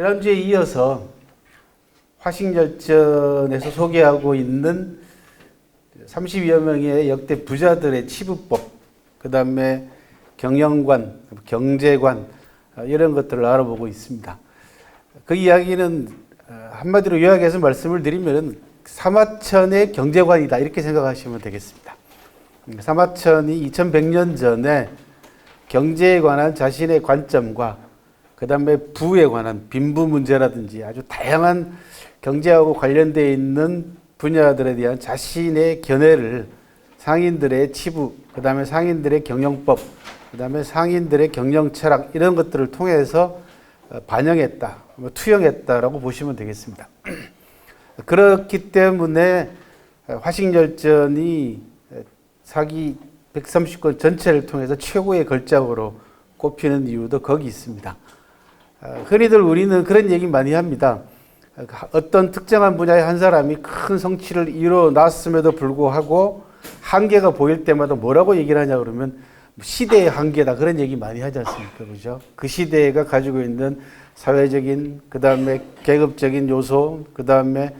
지난주에 이어서 화식열전에서 소개하고 있는 30여 명의 역대 부자들의 치부법, 그 다음에 경영관, 경제관 이런 것들을 알아보고 있습니다. 그 이야기는 한마디로 요약해서 말씀을 드리면 사마천의 경제관이다 이렇게 생각하시면 되겠습니다. 사마천이 2100년 전에 경제에 관한 자신의 관점과 그 다음에 부에 관한 빈부 문제라든지 아주 다양한 경제하고 관련되어 있는 분야들에 대한 자신의 견해를 상인들의 치부, 그 다음에 상인들의 경영법, 그 다음에 상인들의 경영 철학 이런 것들을 통해서 반영했다, 투영했다라고 보시면 되겠습니다. 그렇기 때문에 화식열전이 사기 130권 전체를 통해서 최고의 걸작으로 꼽히는 이유도 거기 있습니다. 흔히들 우리는 그런 얘기 많이 합니다. 어떤 특정한 분야의 한 사람이 큰 성취를 이뤄놨음에도 불구하고 한계가 보일 때마다 뭐라고 얘기를 하냐 그러면 시대의 한계다 그런 얘기 많이 하지 않습니까? 그죠? 그 시대가 가지고 있는 사회적인, 그 다음에 계급적인 요소, 그 다음에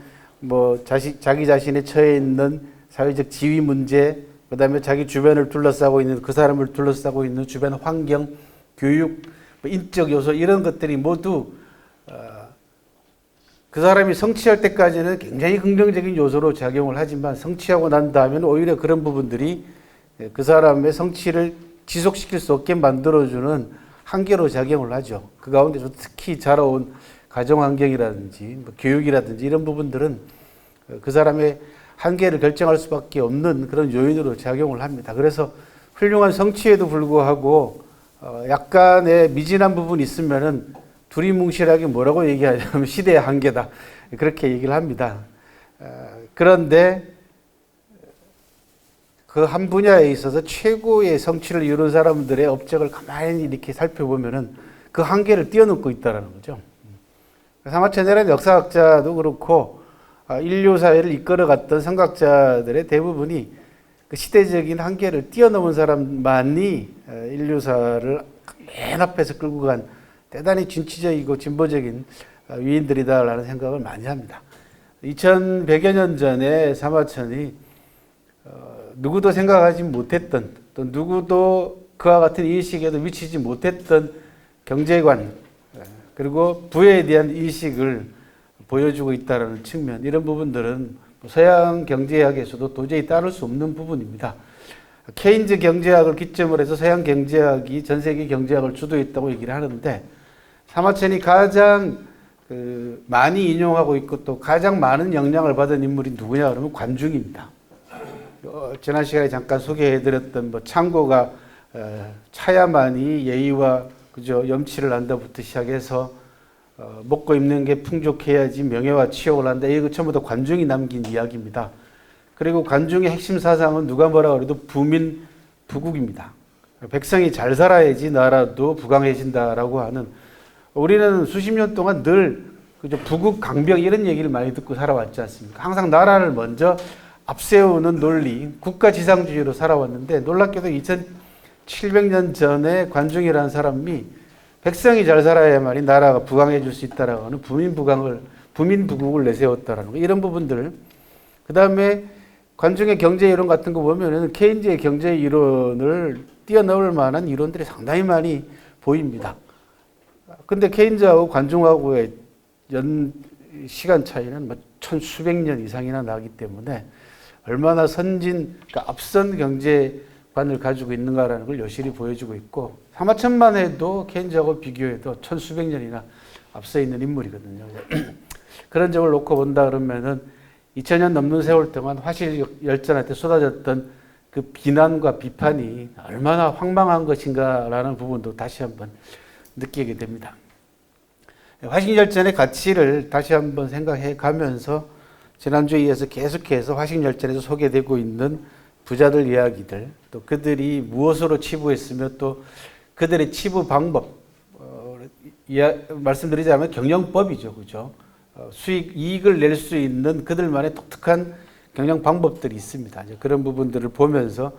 자기 자신의 처해 있는 사회적 지위 문제, 그 다음에 자기 주변을 둘러싸고 있는 그 사람을 둘러싸고 있는 주변 환경, 교육, 인적 요소 이런 것들이 모두 그 사람이 성취할 때까지는 굉장히 긍정적인 요소로 작용을 하지만 성취하고 난 다음에는 오히려 그런 부분들이 그 사람의 성취를 지속시킬 수 없게 만들어주는 한계로 작용을 하죠. 그 가운데서 특히 자라온 가정환경이라든지 교육이라든지 이런 부분들은 그 사람의 한계를 결정할 수밖에 없는 그런 요인으로 작용을 합니다. 그래서 훌륭한 성취에도 불구하고 약간의 미진한 부분이 있으면은 두리뭉실하게 뭐라고 얘기하냐면 시대의 한계다 그렇게 얘기를 합니다. 그런데 그 한 분야에 있어서 최고의 성취를 이룬 사람들의 업적을 가만히 이렇게 살펴보면은 그 한계를 뛰어넘고 있다는 거죠. 사마천이라는 역사학자도 그렇고 인류 사회를 이끌어갔던 선각자들의 대부분이 그 시대적인 한계를 뛰어넘은 사람만이 인류사를 맨 앞에서 끌고 간 대단히 진취적이고 진보적인 위인들이다라는 생각을 많이 합니다. 2100여 년 전에 사마천이 누구도 생각하지 못했던 또 누구도 그와 같은 인식에도 미치지 못했던 경제관 그리고 부에 대한 인식을 보여주고 있다는 측면 이런 부분들은 서양 경제학에서도 도저히 따를 수 없는 부분입니다. 케인즈 경제학을 기점으로 해서 서양 경제학이 전 세계 경제학을 주도했다고 얘기를 하는데 사마천이 가장 많이 인용하고 있고 또 가장 많은 영향을 받은 인물이 누구냐 그러면 관중입니다. 지난 시간에 잠깐 소개해드렸던 창고가 차야만이 예의와 그죠 염치를 한다부터 시작해서 먹고 입는 게 풍족해야지 명예와 치욕을 한다. 이거 전부 다 관중이 남긴 이야기입니다. 그리고 관중의 핵심 사상은 누가 뭐라 그래도 부민 부국입니다. 백성이 잘 살아야지 나라도 부강해진다라고 하는 우리는 수십 년 동안 늘 그죠 부국 강병 이런 얘기를 많이 듣고 살아왔지 않습니까? 항상 나라를 먼저 앞세우는 논리, 국가지상주의로 살아왔는데 놀랍게도 2700년 전에 관중이라는 사람이 백성이 잘 살아야만이 나라가 부강해질 수 있다라고 하는 부민부국을 내세웠다라는 거 이런 부분들. 그 다음에 관중의 경제 이론 같은 거 보면은 케인즈의 경제 이론을 뛰어넘을 만한 이론들이 상당히 많이 보입니다. 근데 케인즈하고 관중하고의 시간 차이는 천수백 년 이상이나 나기 때문에 얼마나 그러니까 앞선 경제관을 가지고 있는가라는 걸 여실히 보여주고 있고 사마천만 해도 케인즈하고 비교해도 천수백 년이나 앞서 있는 인물이거든요. 그런 점을 놓고 본다 그러면은 2000년 넘는 세월 동안 화식열전한테 쏟아졌던 그 비난과 비판이 얼마나 황망한 것인가라는 부분도 다시 한번 느끼게 됩니다. 화식열전의 가치를 다시 한번 생각해 가면서 지난주에 이어서 계속해서 화식열전에서 소개되고 있는 부자들 이야기들, 또 그들이 무엇으로 치부했으며 또 그들의 치부 방법, 말씀드리자면 경영법이죠. 그죠? 이익을 낼 수 있는 그들만의 독특한 경영 방법들이 있습니다. 그런 부분들을 보면서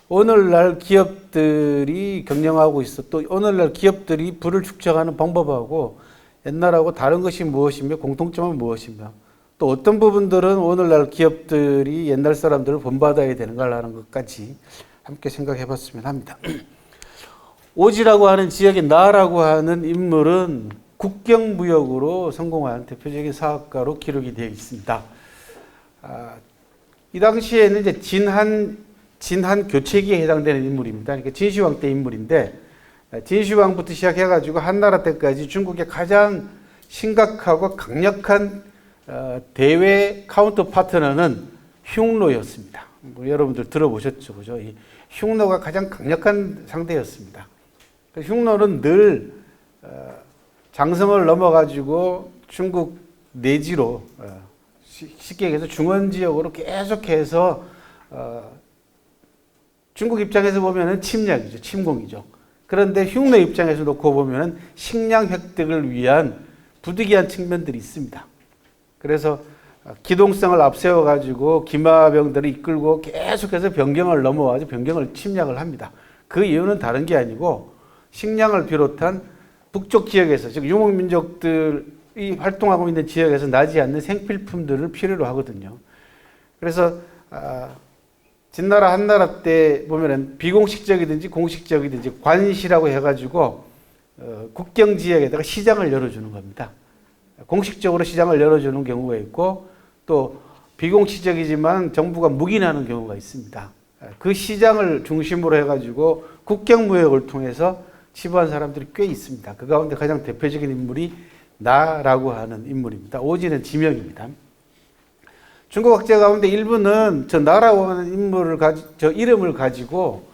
오늘날 기업들이 경영하고 있어 또 오늘날 기업들이 부를 축적하는 방법하고 옛날하고 다른 것이 무엇이며 공통점은 무엇이며 또 어떤 부분들은 오늘날 기업들이 옛날 사람들을 본받아야 되는가라는 것까지 함께 생각해 봤으면 합니다. 오지라고 하는 지역의 나라고 하는 인물은 국경무역으로 성공한 대표적인 사업가로 기록이 되어 있습니다. 이 당시에는 이제 진한 교체기에 해당되는 인물입니다. 그러니까 진시황 때 인물인데 진시황부터 시작해가지고 한나라 때까지 중국의 가장 심각하고 강력한 대외 카운터 파트너는 흉노였습니다. 뭐 여러분들 들어보셨죠, 그죠? 이 흉노가 가장 강력한 상대였습니다. 흉노는 늘 장성을 넘어가지고 중국 내지로 쉽게 얘기해서 중원 지역으로 계속해서 중국 입장에서 보면은 침략이죠, 침공이죠. 그런데 흉노 입장에서 놓고 보면은 식량 획득을 위한 부득이한 측면들이 있습니다. 그래서 기동성을 앞세워 가지고 기마병들을 이끌고 계속해서 변경을 넘어와서 변경을 침략을 합니다. 그 이유는 다른 게 아니고 식량을 비롯한 북쪽 지역에서 즉 유목민족들이 활동하고 있는 지역에서 나지 않는 생필품들을 필요로 하거든요. 그래서 진나라 한나라 때 보면은 비공식적이든지 공식적이든지 관시라고 해가지고 국경 지역에다가 시장을 열어주는 겁니다. 공식적으로 시장을 열어주는 경우가 있고 또 비공식적이지만 정부가 묵인하는 경우가 있습니다. 그 시장을 중심으로 해가지고 국경무역을 통해서 치부한 사람들이 꽤 있습니다. 그 가운데 가장 대표적인 인물이 나라고 하는 인물입니다. 오지는 지명입니다. 중국 학자 가운데 일부는 저 나라고 하는 인물을 저 이름을 가지고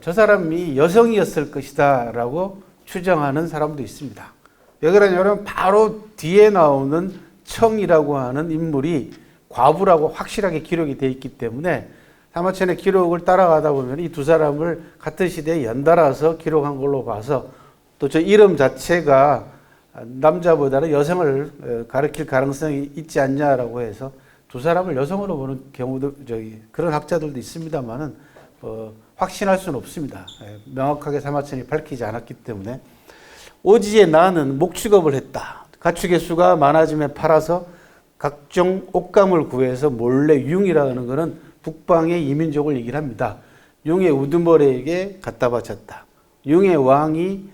저 사람이 여성이었을 것이다라고 추정하는 사람도 있습니다. 왜 그러냐면 바로 뒤에 나오는 청이라고 하는 인물이 과부라고 확실하게 기록이 되어 있기 때문에 사마천의 기록을 따라가다 보면 이 두 사람을 같은 시대에 연달아서 기록한 걸로 봐서 또 저 이름 자체가 남자보다는 여성을 가리킬 가능성이 있지 않냐라고 해서 두 사람을 여성으로 보는 경우도 그런 학자들도 있습니다만은 확신할 수는 없습니다. 명확하게 사마천이 밝히지 않았기 때문에 오지의 나는 목축업을 했다. 가축의 수가 많아지면 팔아서 각종 옷감을 구해서 몰래 융이라는 것은 북방의 이민족을 얘기를 합니다. 융의 우두머리에게 갖다 바쳤다. 융의 왕이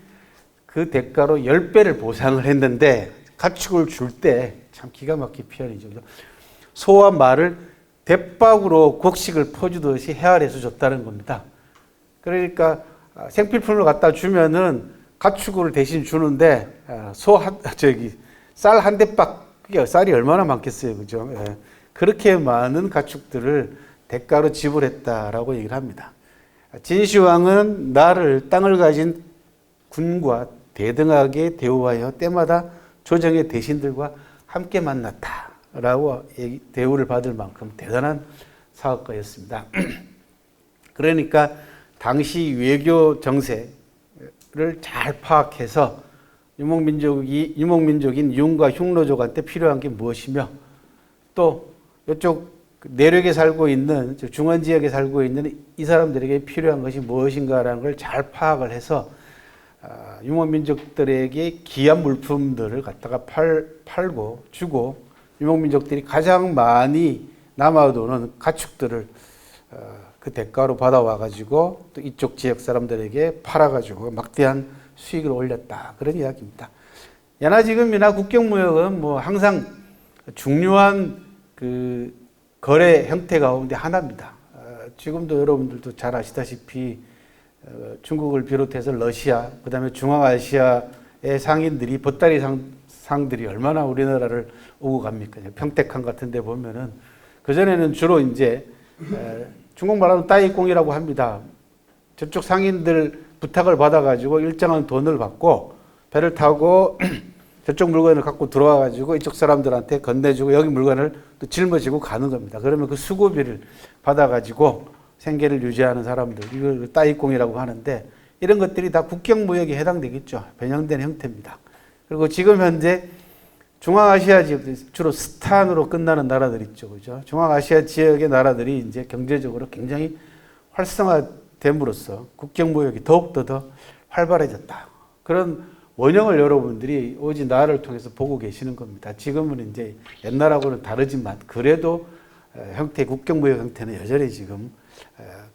그 대가로 10배를 보상을 했는데 가축을 줄 때 참 기가 막힌 표현이죠. 소와 말을 대박으로 곡식을 퍼주듯이 헤아려서 줬다는 겁니다. 그러니까 생필품을 갖다 주면은 가축을 대신 주는데 쌀 한 대박, 쌀이 얼마나 많겠어요, 그죠? 예. 그렇게 많은 가축들을 대가로 지불했다라고 얘기를 합니다. 진시황은 나를 땅을 가진 군과 대등하게 대우하여 때마다 조정의 대신들과 함께 만났다라고 대우를 받을 만큼 대단한 사업가였습니다. 그러니까 당시 외교 정세를 잘 파악해서 유목민족인 융과 흉노족한테 필요한 게 무엇이며 또 이쪽 내륙에 살고 있는 중원 지역에 살고 있는 이 사람들에게 필요한 것이 무엇인가라는 걸 잘 파악을 해서 유목민족들에게 귀한 물품들을 갖다가 팔고 주고 유목민족들이 가장 많이 남아도는 가축들을 그 대가로 받아와 가지고 또 이쪽 지역 사람들에게 팔아 가지고 막대한 수익을 올렸다. 그런 이야기입니다. 예나 지금이나 국경무역은 뭐 항상 중요한 그 거래 형태 가운데 하나입니다. 지금도 여러분들도 잘 아시다시피 중국을 비롯해서 러시아, 그 다음에 중앙아시아의 상인들이 보따리 상들이 얼마나 우리나라를 오고 갑니까? 평택항 같은 데 보면은 그전에는 주로 이제 중국말하면 따이공이라고 합니다. 저쪽 상인들 부탁을 받아가지고 일정한 돈을 받고 배를 타고 저쪽 물건을 갖고 들어와가지고 이쪽 사람들한테 건네주고 여기 물건을 또 짊어지고 가는 겁니다. 그러면 그 수고비를 받아가지고 생계를 유지하는 사람들, 이걸 따이공이라고 하는데 이런 것들이 다 국경무역에 해당되겠죠. 변형된 형태입니다. 그리고 지금 현재 중앙아시아 지역, 주로 스탄으로 끝나는 나라들 있죠. 그죠? 중앙아시아 지역의 나라들이 이제 경제적으로 굉장히 활성화됨으로써 국경무역이 더욱더 더 활발해졌다. 그런 원형을 여러분들이 오지 나를 통해서 보고 계시는 겁니다. 지금은 이제 옛날하고는 다르지만 그래도 형태, 국경무역 형태는 여전히 지금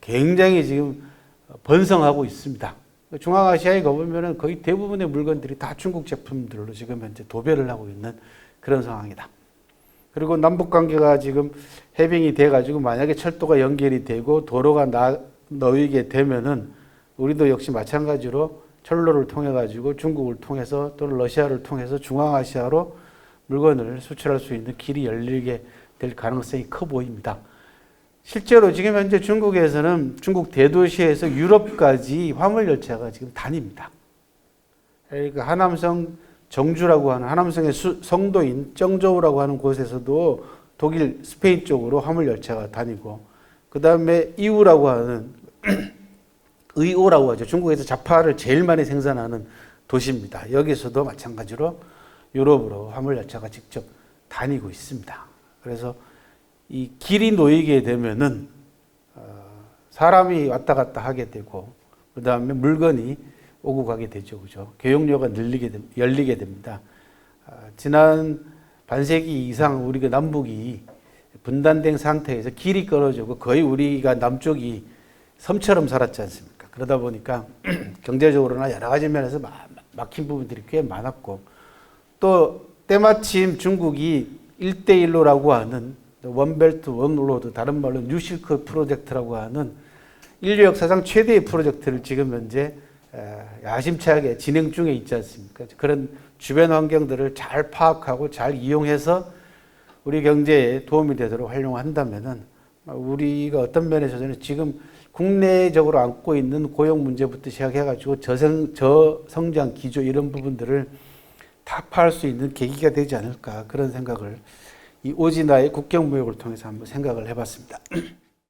굉장히 지금 번성하고 있습니다. 중앙아시아에 가보면은 거의 대부분의 물건들이 다 중국 제품들로 지금 현재 도배를 하고 있는 그런 상황이다. 그리고 남북 관계가 지금 해빙이 돼가지고 만약에 철도가 연결이 되고 도로가 놓이게 되면은 우리도 역시 마찬가지로 철로를 통해 가지고 중국을 통해서 또는 러시아를 통해서 중앙아시아로 물건을 수출할 수 있는 길이 열리게 될 가능성이 커 보입니다. 실제로 지금 현재 중국에서는 중국 대도시에서 유럽까지 화물 열차가 지금 다닙니다. 그러니까 하남성 정주라고 하는 하남성의 성도인 정저우라고 하는 곳에서도 독일, 스페인 쪽으로 화물 열차가 다니고, 그 다음에 이우라고 하는 의오라고 하죠. 중국에서 자파를 제일 많이 생산하는 도시입니다. 여기서도 마찬가지로 유럽으로 화물 열차가 직접 다니고 있습니다. 그래서 이 길이 놓이게 되면은 사람이 왔다 갔다 하게 되고, 그 다음에 물건이 오고 가게 되죠, 그죠? 교역로가 열리게 됩니다. 지난 반세기 이상 우리가 남북이 분단된 상태에서 길이 끊어지고 거의 우리가 남쪽이 섬처럼 살았지 않습니까? 그러다 보니까 경제적으로나 여러 가지 면에서 막힌 부분들이 꽤 많았고, 또 때마침 중국이 1대1로라고 하는 원벨트 원로드, 다른 말로 뉴실크 프로젝트라고 하는 인류 역사상 최대의 프로젝트를 지금 현재 야심차게 진행 중에 있지 않습니까? 그런 주변 환경들을 잘 파악하고 잘 이용해서 우리 경제에 도움이 되도록 활용한다면은 우리가 어떤 면에서는 지금 국내적으로 안고 있는 고용 문제부터 시작해가지고 저성장 기조 이런 부분들을 타파할 수 있는 계기가 되지 않을까, 그런 생각을 이 오지나의 국경무역을 통해서 한번 생각을 해봤습니다.